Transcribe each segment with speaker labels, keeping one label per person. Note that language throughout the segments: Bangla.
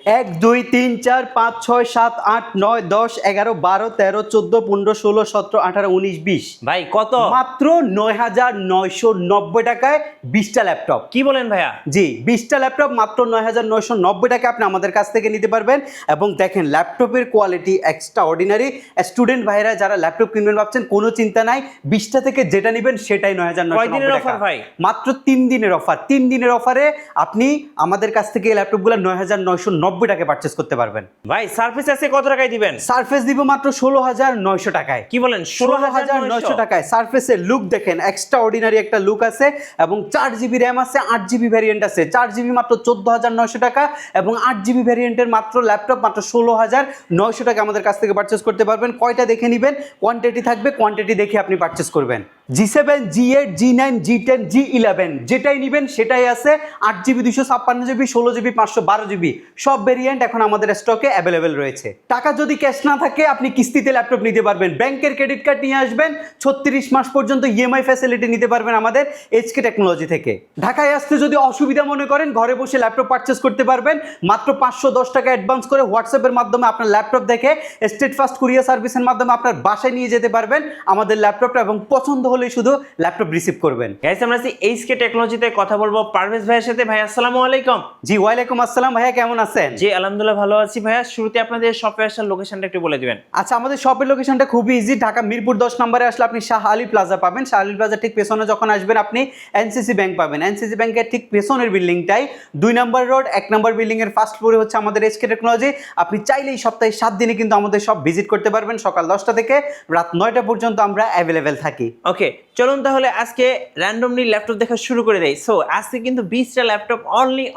Speaker 1: 1 2 3 4 5 6 7 8 9 10 11 12 13 14 15 16 17 18 19 20
Speaker 2: ভাই কত?
Speaker 1: মাত্র 9,990 টাকায় 20টা ল্যাপটপ।
Speaker 2: কি বলেন ভাইয়া?
Speaker 1: জি, 20টা ল্যাপটপ মাত্র 9,990 টাকা আপনি আমাদের কাছ থেকে নিতে পারবেন। এবং দেখেন ল্যাপটপের কোয়ালিটি এক্সট্রা অর্ডিনারি। স্টুডেন্ট ভাইরা যারা ল্যাপটপ কিনবেন ভাবছেন কোনো চিন্তা নাই, 20টা থেকে যেটা নেবেন সেটাই 9,990 টাকা।
Speaker 2: অফার ভাই?
Speaker 1: মাত্র 3 দিনের অফার। 3 দিনের অফারে আপনি আমাদের কাছ থেকে এই ল্যাপটপগুলো 9,990 টাকায় পারচেস করতে পারবেন।
Speaker 2: ভাই সারফেস আছে কত টাকায় দিবেন?
Speaker 1: সারফেস দিব মাত্র 16,900 টাকায়।
Speaker 2: কি বলেন?
Speaker 1: 16,900 টাকায়। সারফেসের লুক দেখেন, এক্সট্রা অর্ডিনারি একটা লুক আছে এবং 4GB র্যাম আছে, 8GB ভ্যারিয়েন্ট আছে। 4GB মাত্র 14,900 টাকা এবং 8GB ভ্যারিয়েন্টের মাত্র ল্যাপটপ মাত্র 16,900 টাকা আমাদের কাছ থেকে পারচেস করতে পারবেন। কয়টা দেখে নেবেন, কোয়ান্টিটি থাকবে, কোয়ান্টিটি দেখে আপনি পারচেস করবেন। G7, G8, G9, G10, G11 যেটাই নেবেন সেটাই আছে। 8GB 256GB 16GB 512GB সব ভেরিয়েন্ট এখন আমাদের স্টকে অ্যাভেলেবেল রয়েছে। টাকা যদি ক্যাশ না থাকে আপনি কিস্তিতে ল্যাপটপ নিতে পারবেন। ব্যাংকের ক্রেডিট কার্ড নিয়ে আসবেন, 36 মাস পর্যন্ত ইএমআই ফ্যাসিলিটি নিতে পারবেন আমাদের এইচকে টেকনোলজি থেকে। ঢাকায় আসতে যদি অসুবিধা মনে করেন ঘরে বসে ল্যাপটপ পারচেস করতে পারবেন। মাত্র 510 টাকা অ্যাডভান্স করে হোয়াটসঅ্যাপের মাধ্যমে আপনার ল্যাপটপ দেখে স্টেট ফাস্ট কুরিয়ার সার্ভিসের মাধ্যমে আপনার বাসায় নিয়ে যেতে পারবেন আমাদের ল্যাপটপটা, এবং পছন্দ হলেই শুধু ল্যাপটপ রিসিভ করবেন।
Speaker 2: গাইস আমরা আছি এইচকে টেকনোলজিতে কথা বলবো পারভেজ ভাইয়ের সাথে। ভাই আসসালামু আলাইকুম।
Speaker 1: জি ওয়ালাইকুম আসসালাম। ভাইয়া কেমন আছেন?
Speaker 2: জি আলহামদুলিল্লাহ ভালো আছি ভাইয়া। শুরুতে আপনাদের শপে আসার লোকেশনটা একটু বলে দিবেন।
Speaker 1: আচ্ছা, আমাদের শপের লোকেশনটা খুবই ইজি। ঢাকা মিরপুর 10 নম্বরে আসলে আপনি শাহ আলী প্লাজা পাবেন। শাহ আলী প্লাজা ঠিক পেছনে যখন আসবেন আপনি এনসিসি ব্যাংক পাবেন। এনসিসি ব্যাংকের ঠিক পেছনের বিল্ডিংটাই 2 নম্বর রোড 1 নম্বর বিল্ডিং এর ফার্স্ট ফ্লোরে হচ্ছে আমাদের এইচকে টেকনোলজি। আপনি চাইলেই সপ্তাহে 7 দিনে কিন্তু আমাদের সব ভিজিট করতে পারবেন। সকাল 10টা থেকে রাত 9টা পর্যন্ত আমরা অ্যাভেলেবেল থাকি।
Speaker 2: ওকে চলুন তাহলে আজকে র্যান্ডমলি ল্যাপটপ দেখা শুরু করে দেই। সো আজকে কিন্তু 20টা ল্যাপটপ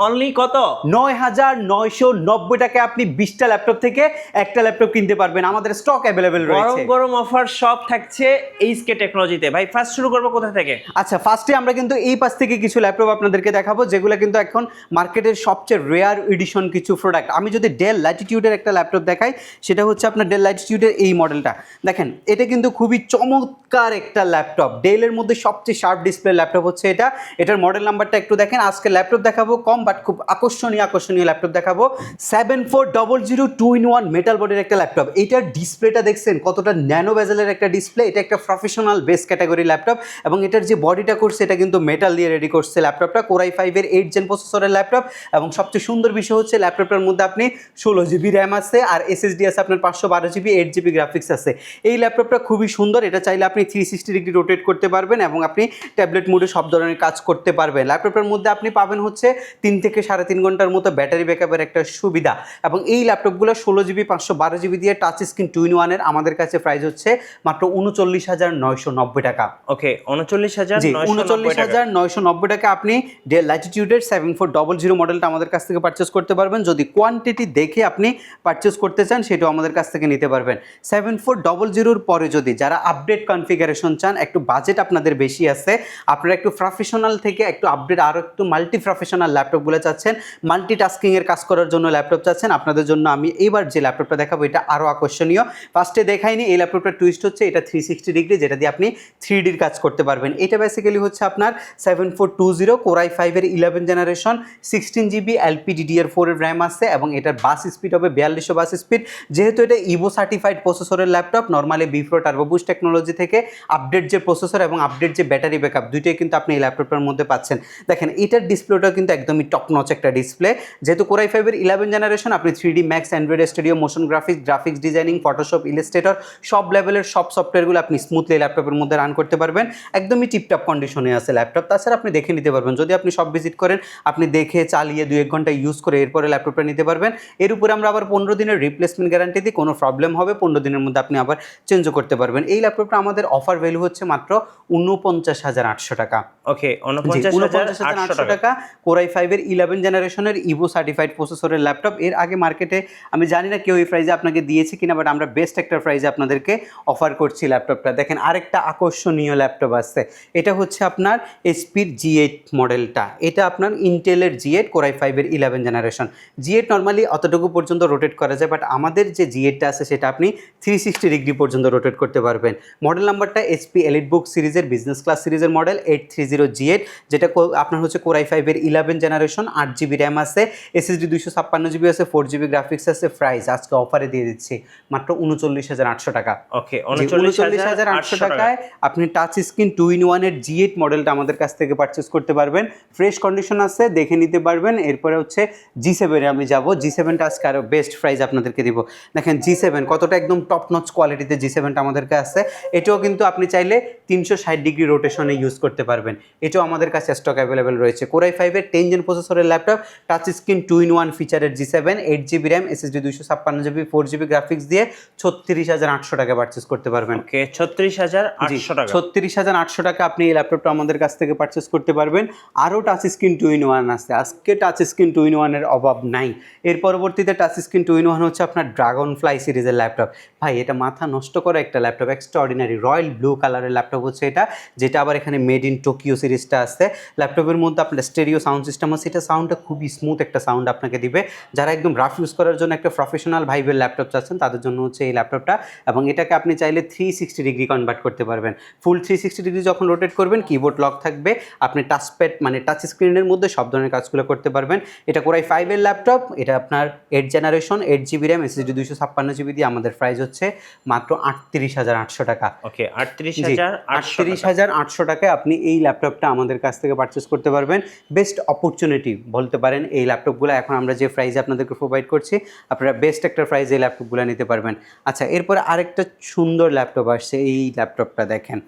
Speaker 2: অনলি কত?
Speaker 1: 9,990 টাকায় আপনি 20টা ল্যাপটপ থেকে একটা ল্যাপটপ কিনতে পারবেন। আমাদের স্টক অ্যাভেলেবেল রয়েছে।
Speaker 2: গরম অফার সব থাকছে এইচকে টেকনোলজিতে। ভাই ফার্স্ট শুরু করব কোথা থেকে?
Speaker 1: আচ্ছা, ফার্স্টে আমরা কিন্তু এই পাশ থেকে কিছু ল্যাপটপ আপনাদেরকে দেখাবো যেগুলো কিন্তু এখন মার্কেটের সবচেয়ে রেয়ার এডিশন কিছু প্রোডাক্ট। আমি যদি ডেল ল্যাটিটিউডের একটা ল্যাপটপ দেখাই, সেটা হচ্ছে আপনার ডেল ল্যাটিটিউডের এই মডেলটা। দেখেন এটা কিন্তু খুবই চমৎকার একটা ল্যাপটপ। ডেলের মধ্যে সবচেয়ে শার্প ডিসপ্লে ল্যাপটপ হচ্ছে এটা। এটার মডেল নাম্বারটা একটু দেখেন। আজকে ল্যাপটপ দেখাবো কম বাট খুব আকর্ষণীয় ল্যাপটপ দেখাবো। 7400 2-in-1 মেটাল বডির একটা ল্যাপটপ। এটার ডিসপ্লেটা দেখছেন কতটা ন্যানো বেজেলের একটা ডিসপ্লে। এটা একটা প্রফেশনাল বেস ক্যাটাগরি ল্যাপটপ এবং এটার যে বডিটা করছে এটা কিন্তু মেটাল দিয়ে রেডি করছে ল্যাপটপটা। Core i5 এর 8 জেন প্রসেসরের ল্যাপটপ এবং সবচেয়ে সুন্দর বিষয় হচ্ছে ল্যাপটপটার মধ্যে আপনি 16GB র্যাম আছে আর SSD আছে আপনার 512GB 8GB গ্রাফিক্স আছে। এই ল্যাপটপটা খুবই সুন্দর। এটা চাইলে আপনি 360 ডিগ্রি রোটেট করতে পারবেন এবং আপনি ট্যাবলেট মোডে সব ধরনের কাজ করতে পারবেন। ল্যাপটপের মধ্যে আপনি পাবেন হচ্ছে 3 থেকে 3.5 ঘন্টার মতো ব্যাটারি ব্যাকআপের একটা সুবিধা এবং এই ল্যাপটপগুলো 16GB 512GB দিয়ে টাচ স্ক্রিন 2-in-1 এর আমাদের কাছে প্রাইস হচ্ছে মাত্র 39,990 টাকা।
Speaker 2: ওকে
Speaker 1: 39,990 টাকা আপনি ডেল ল্যাটিটিউডের 7400 মডেলটা আমাদের কাছ থেকে পারচেস করতে পারবেন। যদি কোয়ান্টিটি দেখে আপনি পারচেস করতে চান সেটাও আমাদের কাছ থেকে নিতে পারবেন। 7400 পরে যদি যারা আপডেট কনফিগারেশন চান, একটু বাজেট আপনাদের বেশি আছে, আপনারা একটু প্রফেশনাল থেকে একটু আপডেট আরও একটু মাল্টি প্রফেশনাল ল্যাপটপগুলো চাচ্ছেন, মাল্টিটাস্কিংয়ের কাজ করার জন্য ল্যাপটপ চাচ্ছেন, আপনাদের জন্য আমি এইবার যে ল্যাপটপটা দেখাবো এটা আরও আকর্ষণীয়। ফার্স্টে দেখাইনি এই ল্যাপটপটা টুইস্ট হচ্ছে এটা 360 ডিগ্রি, যেটা দিয়ে আপনি 3Dর কাজ করতে পারবেন। এটা বেসিক্যালি হচ্ছে আপনার 7420 Core i5 এর 11 জেনারেশন 16GB LPDDR4 এর র্যাম আছে এবং এটার বাস স্পিড হবে 4200 বাস স্পিড। যেহেতু এটা ইভো সার্টিফাইড প্রসেসরের laptop, normally Bipro turbo boost technology থেকে আপডেট যে প্রসেসর এবং আপডেট যে ব্যাটারি ব্যাকআপ দুইটাই কিন্তু আপনি এই ল্যাপটপটার মধ্যে পাচ্ছেন। দেখেন এটার ডিসপ্লেটা কিন্তু একদমই টপ নচ একটা ডিসপ্লে। যেহেতু Core i5 এর 11 জেনারেশন, আপনি 3D Max, Android studio, motion graphics designing, Photoshop, Illustrator সব লেভেলের সব সফটওয়্যারগুলো আপনি স্মুথলি ল্যাপটপের মধ্যে রান করতে পারবেন। একদমই টিপটপ কন্ডিশনে আছে ল্যাপটপ। তাছাড়া আপনি দেখে নিতে পারবেন। যদি আপনি সব ভিজিট করেন, আপনি দেখে চালিয়ে 2-1 ঘন্টা ইউজ করে এরপরে ল্যাপটপটা নিতে পারবেন। এর উপরে আমরা আবার 15 দিনের রিপ্লেসমেন্ট গ্যারান্টি দিই। কোনো প্রবলেম হবে 15 দিনের মধ্যে আপনি আবার চেঞ্জও করতে পারবেন। এই ল্যাপটপটা আমাদের অফার ভ্যালু হচ্ছে মাত্র 49,800 টাকা।
Speaker 2: ওকে 49,800
Speaker 1: টাকা। Core i5 এর 11 জেনারেশনের ইভো সার্টিফাইড প্রসেসরের ল্যাপটপ। এর আগে মার্কেটে আমি জানি না কেউ এই প্রাইসে আপনাকে দিয়েছে কিনা, বাট আমরা বেস্ট একটা প্রাইসে আপনাদেরকে অফার করছি ল্যাপটপটা। দেখেন আরেকটা আকর্ষণীয় ল্যাপটপ আছে। এটা হচ্ছে আপনার HP G8 মডেলটা। এটা আপনার ইন্টেলের G8 Core i5 এর 11 জেনারেশন। G8 নর্মালি অতটুকু পর্যন্ত রোটেট করা যায়, বাট আমাদের যে G8টা আছে সেটা আপনি 360 ডিগ্রি পর্যন্ত রোটেট করতে পারবেন। মডেল নাম্বারটা HP নেটবুক সিরিজের বিজনেস ক্লাস সিরিজের মডেল 830G8, যেটা আপনার হচ্ছে Core i5-এর 11 জেনারেশন, 8GB র্যাম আছে, SSD 256GB আছে, 4GB গ্রাফিক্স আছে। প্রাইস আজকে অফারে দিয়ে দিচ্ছি মাত্র 39,800 টাকা।
Speaker 2: ওকে,
Speaker 1: 39,800 টাকায় আপনি টাচ স্ক্রিন 2-in-1 এর G8 মডেলটা আমাদের কাছ থেকে পারচেস করতে পারবেন। ফ্রেশ কন্ডিশন আছে, দেখে নিতে পারবেন। এরপরে হচ্ছে G7 এ আমি যাব। G7টা আজকে আরও বেস্ট প্রাইস আপনাদেরকে দিব। দেখেন G7 কতটা একদম টপ নচ কোয়ালিটিতে G7টা আমাদের কাছে আছে। এটাও কিন্তু আপনি চাইলে 360 ডিগ্রি রোটেশনে ইউজ করতে পারবেন। এটাও আমাদের কাছে স্টক অ্যাভেলেবেল রয়েছে। Core i5-এর 10 জেন প্রসেসরের laptop, touch screen 2-in-1 ফিচারের G7, 8GB RAM, SSD 256GB, 4GB graphics দিয়ে 36,800 টাকা পারচেস করতে পারবেন।
Speaker 2: ওকে, 36,800 টাকা।
Speaker 1: 36,800 টাকা আপনি এই ল্যাপটপটা আমাদের কাছ থেকে পারচেস করতে পারবেন। আরও টাচ স্ক্রিন 2-in-1 আছে। আজকে টাচ স্ক্রিন 2-in-1 এর অভাব নাই। এর পরবর্তীতে টাচ স্ক্রিন 2-in-1 হচ্ছে আপনার ড্রাগন ফ্লাই সিরিজের ল্যাপটপ। ভাই এটা মাথা নষ্ট করা একটা ল্যাপটপ, এক্সট্রাঅর্ডিনারি রয়্যাল ব্লু কালারের ল্যাপটপ হচ্ছে এটা, যেটা আবার এখানে মেড ইন টোকিও সিরিজটা আছে। ল্যাপটপের মধ্যে আপনার স্টেরিও সাউন্ড সিস্টেম আছে। এটা সাউন্ডটা খুবই স্মুথ একটা সাউন্ড আপনাকে দিবে। যারা একদম রাফ ইউজ করার জন্য একটা প্রফেশনাল ভাইবের ল্যাপটপ চাচ্ছেন তাদের জন্য হচ্ছে এই ল্যাপটপটা। এবং এটাকে আপনি চাইলে 360 ডিগ্রি কনভার্ট করতে পারবেন। ফুল 360 ডিগ্রি যখন রোটেট করবেন কিবোর্ড লক থাকবে, আপনি টাচপ্যাড মানে টাচ স্ক্রিনের মধ্যে সব ধরনের কাজগুলো করতে পারবেন। এটা Core i5-এর ল্যাপটপ, এটা আপনার 8 generation, 8GB RAM, SSD 256GB দিয়ে আমাদের প্রাইস হচ্ছে মাত্র 38,800 টাকা।
Speaker 2: ওকে, 38,800
Speaker 1: টাকায় আপনি এই ল্যাপটপটা আমাদের কাছ থেকে পারচেস করতে পারবেন। বেস্ট অপরচুনিটি বলতে পারেন এই ল্যাপটপগুলো। এখন আমরা যে প্রাইসে আপনাদেরকে প্রোভাইড করছি, আপনারা বেস্ট একটা প্রাইসে এই ল্যাপটপগুলো নিতে পারবেন। আচ্ছা, এরপরে আরেকটা সুন্দর ল্যাপটপ আসছে। এই ল্যাপটপটা দেখেন,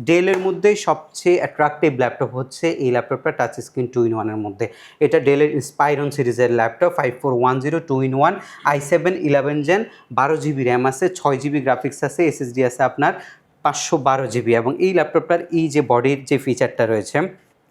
Speaker 1: ডেলের মধ্যে সবচেয়ে অ্যাট্রাকটিভ ল্যাপটপ হচ্ছে এই ল্যাপটপটা, টাচ স্ক্রিন 2-in-1 এর মধ্যে। এটা ডেলের ইন্সপাইরন সিরিজের laptop, 5410 2-in-1, i7 11 gen, 12GB RAM আছে, 6GB গ্রাফিক্স আছে, SSD আছে আপনার 512GB। এবং এই ল্যাপটপটার এই যে বডির যে ফিচারটা রয়েছে,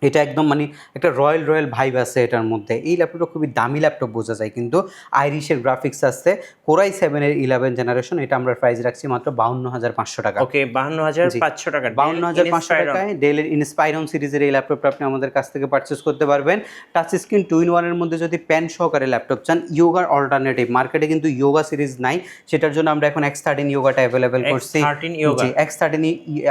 Speaker 1: এটা একদম মানে একটা রয়্যাল ভাইব আছে এটার মধ্যে। এই ল্যাপটপটা খুবই দামি ল্যাপটপ বোঝা যায়, কিন্তু আইরিশের গ্রাফিক্স আছে। Core i7-এর 11 জেনারেশন, এটা আমরা প্রাইস রাখছি মাত্র 52,500 টাকা।
Speaker 2: ওকে, 52,500 টাকা।
Speaker 1: 52,500 টাকায় ডেলের ইন্সপাইরন সিরিজের এই ল্যাপটপটা আপনি আমাদের কাছ থেকে পারচেস করতে পারবেন। টাচ স্ক্রিন 2-in-1 এর মধ্যে যদি প্যান সহকারে ল্যাপটপ চান, ইয়োগার অল্টারনেটিভ মার্কেটে কিন্তু ইয়োগা সিরিজ নাই, সেটার জন্য আমরা এখন X13 ইয়োগাটা অ্যাভেলেবেল করছি।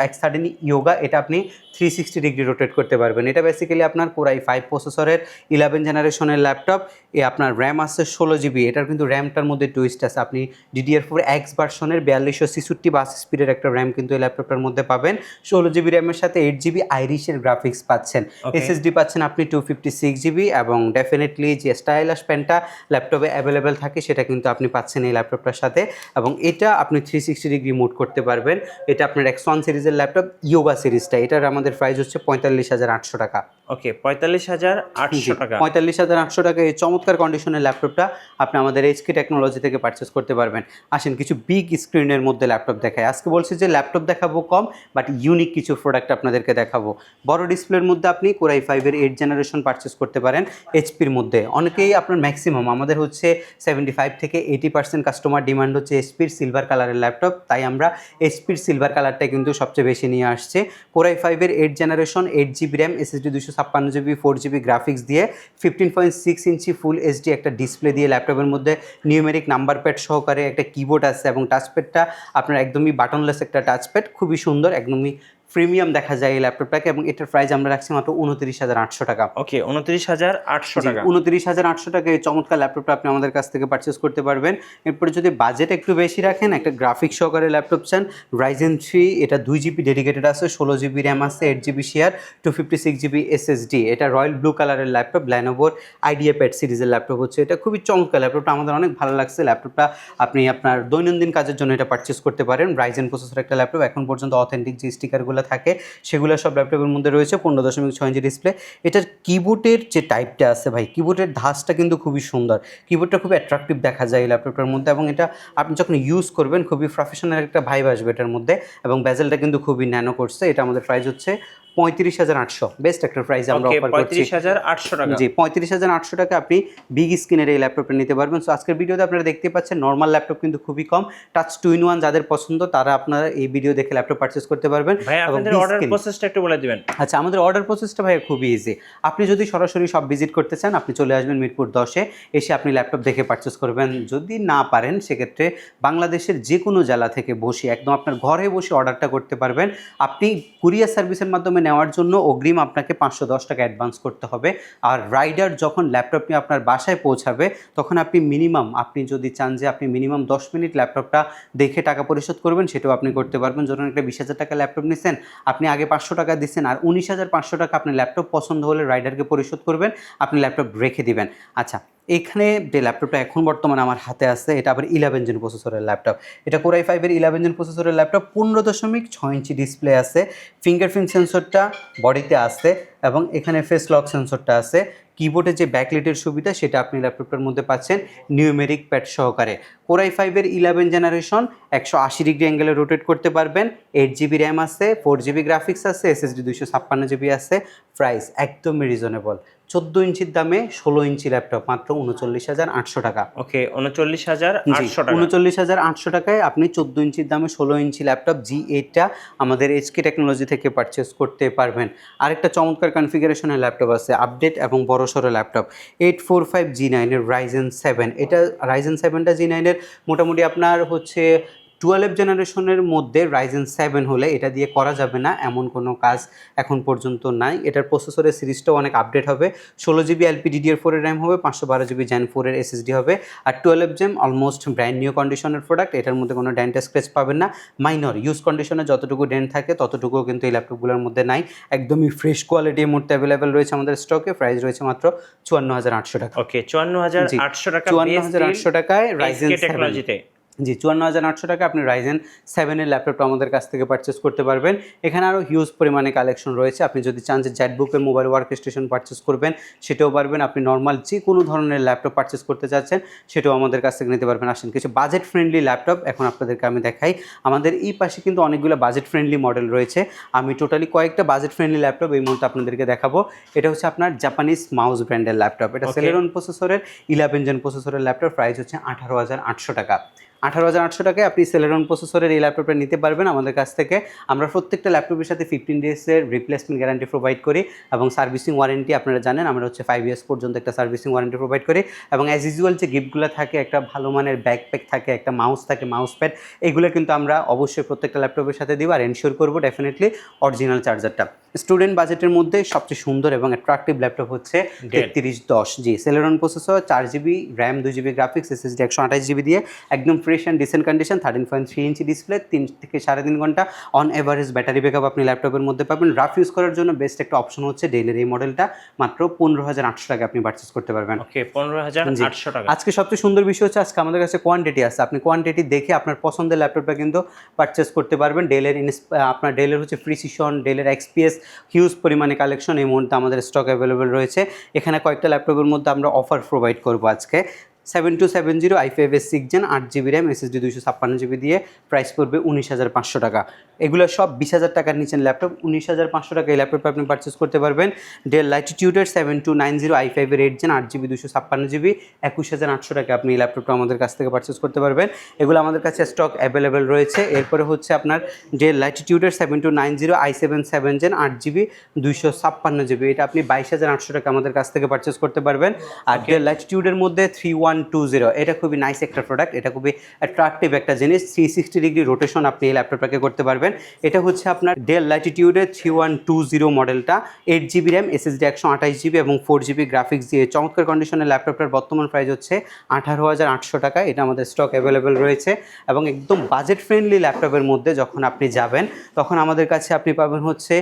Speaker 1: X13 ইয়োগা, এটা আপনি 360 ডিগ্রি রোটেট করতে পারবেন। এটা বেসিক্যালি আপনার Core i5 প্রসেসরের 11 জেনারেশনের ল্যাপটপ। আপনার র্যাম আছে 16GB। এটার কিন্তু র্যামটার মধ্যে টুইস্ট আছে। আপনি DDR4X ভার্সনের 4266 বাস স্পিডের একটা র্যাম কিন্তু এই ল্যাপটপটার মধ্যে পাবেন। 16GB র্যামের সাথে 8GB আইরিশের গ্রাফিক্স পাচ্ছেন। SSD পাচ্ছেন আপনি 256GB। এবং ডেফিনেটলি যে স্টাইলাস পেনটা ল্যাপটপে অ্যাভেলেবেল থাকে সেটা কিন্তু আপনি পাচ্ছেন এই ল্যাপটপটার সাথে। এবং এটা আপনি 360 ডিগ্রি মুড করতে পারবেন। এটা আপনার X1 সিরিজের ল্যাপটপ, ইয়োগা সিরিজটা। এটার আমাদের প্রাইস হচ্ছে 45,800 টাকা।
Speaker 2: ওকে, 45,800 টাকা।
Speaker 1: 45,800 টাকা এই চমৎকার কন্ডিশনের ল্যাপটপটা আপনি আমাদের HK টেকনোলজি থেকে পারচেস করতে পারবেন। আসেন কিছু বিগ স্ক্রিনের মধ্যে ল্যাপটপ দেখায়। আজকে বলছি যে ল্যাপটপ দেখাবো কম, বাট ইউনিক কিছু প্রোডাক্ট আপনাদেরকে দেখাবো। বড় ডিসপ্লের মধ্যে আপনি Core i5-এর 8 জেনারেশন পারচেস করতে পারেন এইচপির মধ্যে। অনেকেই আপনার ম্যাক্সিমাম আমাদের হচ্ছে 75 থেকে 80% কাস্টমার ডিমান্ড হচ্ছে এইচপির সিলভার কালারের ল্যাপটপ, তাই আমরা এইচপির সিলভার কালারটাই কিন্তু সবচেয়ে বেশি নিয়ে আসছে। Core i5-এর 8 generation, 8GB RAM, SSD 256GB, 4GB graphics দিয়ে 15.6 ইঞ্চি ফুল এইচডি একটা ডিসপ্লে দিয়ে ল্যাপটপের মধ্যে নিউমেরিক নাম্বার প্যাড সহকারে একটা কিবোর্ড আছে। এবং টাচপ্যাডটা আপনার একদমই বাটনলেস একটা টাচপ্যাড, খুবই সুন্দর, একদমই প্রিমিয়াম দেখা যায় এই ল্যাপটপটাকে। এবং এটার প্রাইস আমরা রাখছি মাত্র 29,800 টাকা।
Speaker 2: ওকে, 29,800 টাকা।
Speaker 1: 29,800 টাকা এই চমৎকার ল্যাপটপটা আপনি আমাদের কাছ থেকে পারচেস করতে পারবেন। এরপরে যদি বাজেট একটু বেশি রাখেন, একটা গ্রাফিক সহকারে ল্যাপটপ চান, Ryzen 3, এটা 2GB ডেডিকেটেড আছে, 16GB র্যাম আছে, 8GB শেয়ার, 256GB SSD। এটা রয়্যাল ব্লু কালারের ল্যাপটপ, Lenovo IdeaPad সিরিজের ল্যাপটপ হচ্ছে এটা। খুবই চমৎকার ল্যাপটপটা, আমাদের অনেক ভালো লাগছে ল্যাপটপটা। আপনি আপনার দৈনন্দিন কাজের জন্য এটা পারচেস করতে পারেন। Ryzen প্রসেসর একটা ল্যাপটপ, এখন পর্যন্ত অথেন্টিক যে স্টিকারগুলো থাকে সেগুলো সব ল্যাপটপের মধ্যে রয়েছে। 15.6 ইঞ্চি ডিসপ্লে। এটার কিবোর্ডের যে টাইপটা আছে ভাই, কিবোর্ডের ধাঁচটা কিন্তু খুবই সুন্দর, কিবোর্ডটা খুবই অ্যাট্রাকটিভ দেখা যায় এই ল্যাপটপটার মধ্যে। এবং এটা আপনি যখন ইউজ করবেন খুবই প্রফেশনাল একটা ভাইব আসবে এটার মধ্যে। এবং বেজেলটা কিন্তু খুবই ন্যানো করছে। এটা আমাদের প্রাইস হচ্ছে 35,800 বেস্ট একটা প্রাইস আমরা অফার করছি।
Speaker 2: 35,800 টাকা।
Speaker 1: জি 35,800 টাকা আপনি বিগ স্ক্রিনের এই ল্যাপটপটা নিতে পারবেন। সো আজকের ভিডিওতে আপনারা দেখতে পাচ্ছেন নর্মাল ল্যাপটপ কিন্তু খুবই কম, টাচ 2-in-1 যাদের পছন্দ তারা আপনারা এই ভিডিও দেখে ল্যাপটপ পারচেজ করতে পারবেন।
Speaker 2: ভাই আপনাদের অর্ডার প্রসেসটা একটু বলে দিবেন।
Speaker 1: আচ্ছা, আমাদের অর্ডার প্রসেসটা ভাই খুবই ইজি। আপনি যদি সরাসরি সব ভিজিট করতে চান আপনি চলে আসবেন মিরপুর 10-এ, এসে আপনি ল্যাপটপ দেখে পারচেজ করবেন। যদি না পারেন সেক্ষেত্রে বাংলাদেশের যে কোনো জেলা থেকে বসে একদম আপনার ঘরে বসে অর্ডারটা করতে পারবেন। আপনি কুরিয়ার সার্ভিসের মাধ্যমে নেওয়ার জন্য অগ্রিম আপনাকে 510 টাকা অ্যাডভান্স করতে হবে। আর রাইডার যখন ল্যাপটপ নিয়ে আপনার বাসায় পৌঁছাবে তখন আপনি মিনিমাম, আপনি যদি চান যে আপনি মিনিমাম 10 মিনিট ল্যাপটপটা দেখে টাকা পরিশোধ করবেন সেটাও আপনি করতে পারবেন। যখন একটা 20,000 টাকা ল্যাপটপ নিচ্ছেন, আপনি আগে 500 টাকা দিচ্ছেন আর 19,500 টাকা আপনি ল্যাপটপ পছন্দ হলে রাইডারকে পরিশোধ করবেন, আপনি ল্যাপটপ রেখে দিবেন। আচ্ছা, এখানে যে ল্যাপটপটা এখন বর্তমানে আমার হাতে আছে এটা আবার 11 জেন প্রসেসরের ল্যাপটপ। এটা Core i5-এর 11 জেন প্রসেসরের ল্যাপটপ, 15.6 ইঞ্চি ডিসপ্লে আছে, ফিঙ্গারপ্রিন্ট সেন্সরটা বডিতে আছে এবং এখানে ফেস লক সেন্সরটা আছে। কিবোর্ডে যে ব্যাকলাইটের সুবিধা সেটা আপনি ল্যাপটপের মধ্যে পাচ্ছেন নিউমেরিক প্যাড সহকারে। Core i5-এর 11 জেনারেশন, 180 ডিগ্রি অ্যাঙ্গেলে রোটেট করতে পারবেন, 8GB র্যাম আছে, 4GB গ্রাফিক্স আছে, SSD 256GB আছে। প্রাইস একদমই রিজনেবল, 14 ইঞ্চির দামে 16 ইঞ্চি ল্যাপটপ মাত্র 39,800 টাকা।
Speaker 2: ওকে 39,800 টাকা।
Speaker 1: 39,800 টাকায় আপনি 14 ইঞ্চির দামে 16 ইঞ্চি ল্যাপটপ G8টা আমাদের HK টেকনোলজি থেকে পারচেস করতে পারবেন। আরেকটা চমৎকার কনফিগারেশনের ল্যাপটপ আছে, আপডেট এবং বড়সড় ল্যাপটপ 845 G9-এর Ryzen 7। এটা Ryzen 7টা G9-এর মোটামুটি আপনার হচ্ছে 12 জেনারেশনের মধ্যে Ryzen 7 হলে এটা দিয়ে করা যাবে না এমন কোনো কাজ এখন পর্যন্ত নাই। এটার প্রসেসরের সিরিজটাও অনেক আপডেট হবে, 16GB LPDDR4 এর র্যাম হবে, 512GB Gen 4 এর SSD হবে আর 12 জেম অলমোস্ট ব্র্যান্ড নিউ কন্ডিশনের প্রোডাক্ট। এটার মধ্যে কোনো ডেন্ট স্ক্র্যাচ পাবেন না, মাইনর ইউজ কন্ডিশনে যতটুকু ডেন্ট থাকে ততটুকুও কিন্তু এই ল্যাপটপগুলোর মধ্যে নাই। একদমই ফ্রেশ কোয়ালিটি এই মুহূর্তে অ্যাভেলেবেল রয়েছে আমাদের স্টকে। প্রাইস রয়েছে মাত্র 54,800 টাকা।
Speaker 2: ওকে 54,800 টাকা,
Speaker 1: 54,800 টাকায় Ryzen 7
Speaker 2: টেকনোলজিতে।
Speaker 1: জি 54,800 টাকা আপনি Ryzen 7-এর ল্যাপটপটা আমাদের কাছ থেকে পারচেস করতে পারবেন। এখানে আরও হিউজ পরিমাণে কালেকশন রয়েছে। আপনি যদি চান যে জ্যাটবুকের মোবাইল ওয়ার্ক স্টেশন পারচেস করবেন সেটাও পারবেন। আপনি নর্মাল যে কোনো ধরনের ল্যাপটপ পারচেস করতে চাচ্ছেন সেটাও আমাদের কাছ থেকে নিতে পারবেন। আসেন কিছু বাজেট ফ্রেন্ডলি ল্যাপটপ এখন আপনাদেরকে আমি দেখাই। আমাদের এই পাশে কিন্তু অনেকগুলো বাজেট ফ্রেন্ডলি মডেল রয়েছে। আমি টোটালি কয়েকটা বাজেট ফ্রেন্ডলি ল্যাপটপ এই মুহূর্তে আপনাদেরকে দেখাবো। এটা হচ্ছে আপনার জাপানিজ মাউস ব্র্যান্ডের ল্যাপটপ। এটা Celeron প্রসেসরের 11 জেন প্রসেসরের ল্যাপটপ। প্রাইস হচ্ছে 18,800 টাকা। 18,800 টাকায় আপনি Celeron প্রসেসরের এই ল্যাপটপটা নিতে পারবেন আমাদের কাছ থেকে। আমরা প্রত্যেকটা ল্যাপটপের সাথে 15 ডেজের রিপ্লেসমেন্ট গ্যারান্টি প্রোভাইড করি এবং সার্ভিসিং ওয়ারেন্টি আপনারা জানেন আমরা হচ্ছে 5 ইয়ার্স পর্যন্ত একটা সার্ভিসিং ওয়ারেন্টি প্রোভাইড করি। এবং অ্যাজ ইউজুয়াল যে গিফটগুলো থাকে, একটা ভালো মানের ব্যাকপ্যাক থাকে, একটা মাউস থাকে, মাউস প্যাড, এগুলো কিন্তু আমরা অবশ্যই প্রত্যেকটা ল্যাপটপের সাথে দিব আর এনশিওর করবো ডেফিনেটলি অরিজিনাল চার্জারটা। স্টুডেন্ট বাজেটের মধ্যে সবচেয়ে সুন্দর এবং অ্যাট্রাকটিভ ল্যাপটপ হচ্ছে 3310। জি Celeron processor, 4GB RAM, 2GB graphics, SSD 128GB দিয়ে একদম fresh and dissent condition, 13.3 inch display, 3 থেকে 3.5 ঘন্টা অন এভারেজ ব্যাটারি ব্যাকআপ আপনি ল্যাপটপের মধ্যে পাবেন। রাফ ইউজ করার জন্য বেস্ট একটা অপশন হচ্ছে ডেলের এই মডেলটা, মাত্র 15,800 টাকা আপনি পারচেস করতে পারবেন।
Speaker 2: ওকে 15,800 টাকা।
Speaker 1: আজকে সবচেয়ে সুন্দর বিষয় হচ্ছে আজকে আমাদের কাছে কোয়ান্টিটি আছে। আপনি কোয়ান্টিটি দেখে আপনার পছন্দের ল্যাপটপটা কিন্তু পারচেস করতে পারবেন। আপনার ডেলের হচ্ছে প্রিসিশন, ডেলের XPS হিউজ পরিমাণে কালেকশন এই মুহূর্তে আমাদের স্টক অ্যাভেলেবেল রয়েছে। এখানে কয়েকটা ল্যাপটপের মধ্যে আমরা অফার প্রোভাইড করবো আজকে। 7270 i5 6 gen 8GB RAM, SSD 256GB দিয়ে প্রাইস পড়বে 19,500 টাকা। এগুলো সব 20,000 টাকার নিচের ল্যাপটপ। 19,500 টাকা এই ল্যাপটপটা আপনি পারচেস করতে পারবেন। Del ল্যাটিটিউডের 7290 i5 8 gen 8GB 256GB 21,800 টাকা আপনি এই ল্যাপটপটা আমাদের কাছ থেকে পারচেস করতে পারবেন। এগুলো আমাদের কাছে স্টক অ্যাভেলেবেল রয়েছে। এরপরে হচ্ছে আপনার del ল্যাটিটিউডের 7290 i7 7 gen 8GB 256GB, এটা আপনি 22,800 টাকা আমাদের কাছ থেকে পারচেস করতে পারবেন। আর ডেল ল্যাটিটিউডের মধ্যে 3120, এটা খুবই নাইস একটা প্রোডাক্ট, এটা খুবই অ্যাট্রাকটিভ একটা জিনিস। 360 ডিগ্রি রোটেশন আপনি এই ল্যাপটপটাকে করতে পারবেন। এটা হচ্ছে আপনার ডেল ল্যাটিটিউডের 3120 মডেলটা, 8GB র্যাম, SSD 128GB এবং 4GB গ্রাফিক্স দিয়ে চমৎকার কন্ডিশনের ল্যাপটপটার বর্তমান প্রাইস হচ্ছে 18,800 টাকা। এটা আমাদের স্টক অ্যাভেলেবেল রয়েছে এবং একদম বাজেট ফ্রেন্ডলি ল্যাপটপের মধ্যে যখন আপনি যাবেন তখন আমাদের কাছে আপনি পাবেন হচ্ছে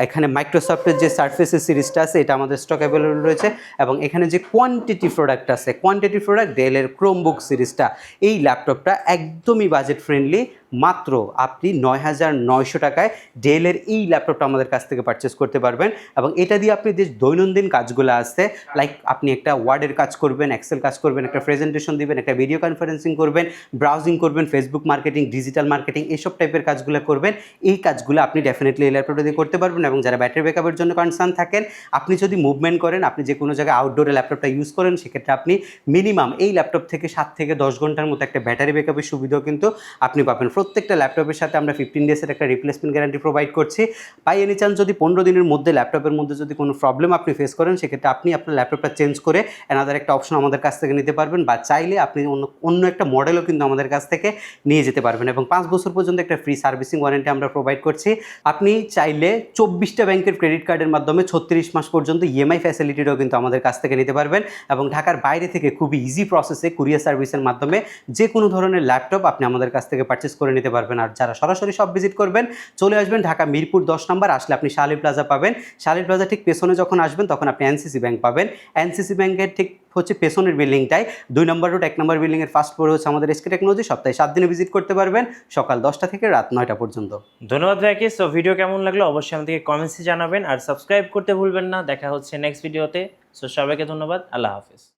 Speaker 1: এখানে মাইক্রোসফটের যে সারফেসের সিরিজটা আছে এটা আমাদের স্টক অ্যাভেলেবেল রয়েছে এবং এখানে যে কোয়ান্টিটি প্রোডাক্ট আছে, কোয়ান্টিটি প্রোডাক্ট ডেলের ক্রোমবুক সিরিজটা, এই ল্যাপটপটা একদমই বাজেট ফ্রেন্ডলি, মাত্র আপনি 9,900 টাকায় ডেলের এই ল্যাপটপটা আমাদের কাছ থেকে পারচেস করতে পারবেন। এবং এটা দিয়ে আপনি যে দৈনন্দিন কাজগুলো আছে, লাইক আপনি একটা ওয়ার্ডের কাজ করবেন, এক্সেল কাজ করবেন, একটা প্রেজেন্টেশন দিবেন, একটা ভিডিও কনফারেন্সিং করবেন, ব্রাউজিং করবেন, ফেসবুক মার্কেটিং, ডিজিটাল মার্কেটিং, এইসব টাইপের কাজগুলো করবেন। এই কাজগুলো আপনি ডেফিনেটলি এই ল্যাপটপটা দিয়ে করতে পারবেন। এবং যারা ব্যাটারি ব্যাকআপের জন্য কনসার্ন থাকেন, আপনি যদি মুভমেন্ট করেন, আপনি যে কোনো জায়গায় আউটডোরে ল্যাপটপটা ইউজ করেন, সেক্ষেত্রে আপনি মিনিমাম এই ল্যাপটপ থেকে 7 থেকে 10 ঘন্টার মতো একটা ব্যাটারি ব্যাকআপের সুবিধাও কিন্তু আপনি পাবেন। প্রত্যেকটা ল্যাপটপের সাথে আমরা 15 ডেজের একটা রিপ্লেসমেন্ট গ্যারান্টি প্রোভাইড করছি। বাই এনি চান্স যদি 15 দিনের মধ্যে ল্যাপটপের মধ্যে যদি কোনো প্রবলেম আপনি ফেস করেন, সেক্ষেত্রে আপনি আপনার ল্যাপটপটা চেঞ্জ করে অ্যানাদার একটা অপশন আমাদের কাছ থেকে নিতে পারবেন, বা চাইলে আপনি অন্য একটা মডেলও কিন্তু আমাদের কাছ থেকে নিয়ে যেতে পারবেন। এবং 5 বছর পর্যন্ত একটা ফ্রি সার্ভিসিং ওয়ারেন্টি আমরা প্রোভাইড করছি। আপনি চাইলে 24টা ব্যাংকের ক্রেডিট কার্ডের মাধ্যমে 36 মাস পর্যন্ত ইএমআই ফ্যাসিলিটিটাও কিন্তু আমাদের কাছ থেকে নিতে পারবেন। এবং ঢাকার বাইরে থেকে খুবই ইজি প্রসেসে কুরিয়ার সার্ভিসের মাধ্যমে যে কোনো ধরনের ল্যাপটপ আপনি আমাদের কাছ থেকে পারচেস করে নিতে পারবেন। আর যারা সরাসরি সব ভিজিট করবেন, চলে আসবেন ঢাকা মিরপুর 10 নম্বর, আসলে আপনি শালি প্লাজা পাবেন। শালি প্লাজা ঠিক পেছনে যখন আসবেন, তখন আপনি এনসিসি ব্যাংক পাবেন। এনসিসি ব্যাংকের ঠিক হচ্ছে পেছনের বিল্ডিংটাই 2 নম্বর রোড 1 নম্বর বিল্ডিংয়ের ফার্স্ট ফ্লোরে হচ্ছে আমাদের এসকে টেকনোলজি। সপ্তাহে 7 দিনে ভিজিট করতে পারবেন, সকাল 10টা থেকে রাত 9টা পর্যন্ত।
Speaker 2: ধন্যবাদ ভাইকে। সো ভিডিও কেমন লাগলো অবশ্যই আমাদেরকে কমেন্টসে জানাবেন, আর সাবস্ক্রাইব করতে ভুলবেন না। দেখা হচ্ছে নেক্সট ভিডিওতে। সো সবাইকে ধন্যবাদ, আল্লাহ হাফেজ।